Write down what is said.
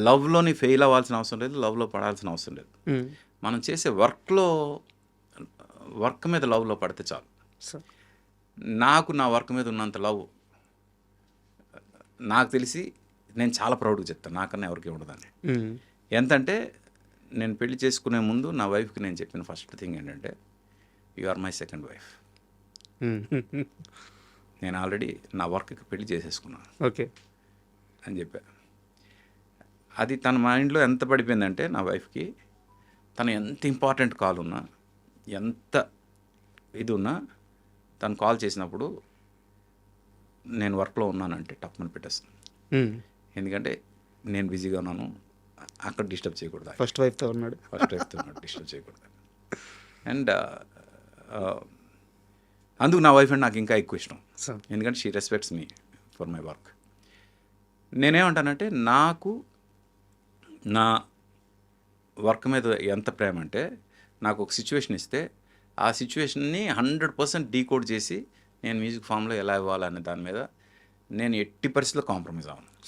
లవ్‌లోని fail అవ్వాల్సిన అవసరం లేదు. లవ్‌లో పడాల్సిన అవసరం లేదు. హ్మ్. మనం చేసే వర్క్ మీద లవ్‌లో పడితే చాలు. సో నాకు నా వర్క్ మీద ఉన్నంత లవ్ నాకు తెలిసి నేను చాలా ప్రౌడ్‌గా చెప్తాను. నాకన్నా ఎవరికీ ఉండదని. హ్మ్. ఎంతంటే నేను పెళ్లి చేసుకునే ముందు నా వైఫ్‌కి నేను చెప్పిన ఫస్ట్ థింగ్ ఏంటంటే, you are my second wife. Hmm. నేను ఆల్రెడీ నా వర్క్‌కి పెళ్లి చేసేసుకున్నాను ఓకే. అని చెప్పా. అది తన మైండ్‌లో ఎంత పడిపోయిందంటే నా వైఫ్‌కి, తను ఎంత ఇంపార్టెంట్ కాల్ ఉన్నా, ఎంత ఇది ఉన్నా, తను కాల్ చేసినప్పుడు నేను వర్క్‌లో ఉన్నానంటే టప్‌మని పెట్టేస్తాను. హ్మ్. ఎందుకంటే నేను బిజీగా ఉన్నాను. అక్కడ డిస్టర్బ్ చేయకూడదు. ఫస్ట్ వైఫ్‌తో ఉన్నాడు. ఫస్ట్ వైఫ్‌తో డిస్టర్బ్ చేయకూడదు. అండ్ అందుకు నా వైఫ్ అంటే నాకు ఇంకా ఎక్కువ ఇష్టం. సో ఎందుకంటే she respects me for my work. నేనేమంటానంటే నాకు నా వర్క్ మీద ఎంత ప్రేమ అంటే, నాకు ఒక సిచ్యువేషన్ ఇస్తే ఆ సిచ్యువేషన్ని 100% డీకోడ్ చేసి నేను మ్యూజిక్ ఫామ్లో ఎలా ఇవ్వాలనే దాని మీద నేను ఎట్టి పరిస్థితుల్లో కాంప్రమైజ్ అవ్వను.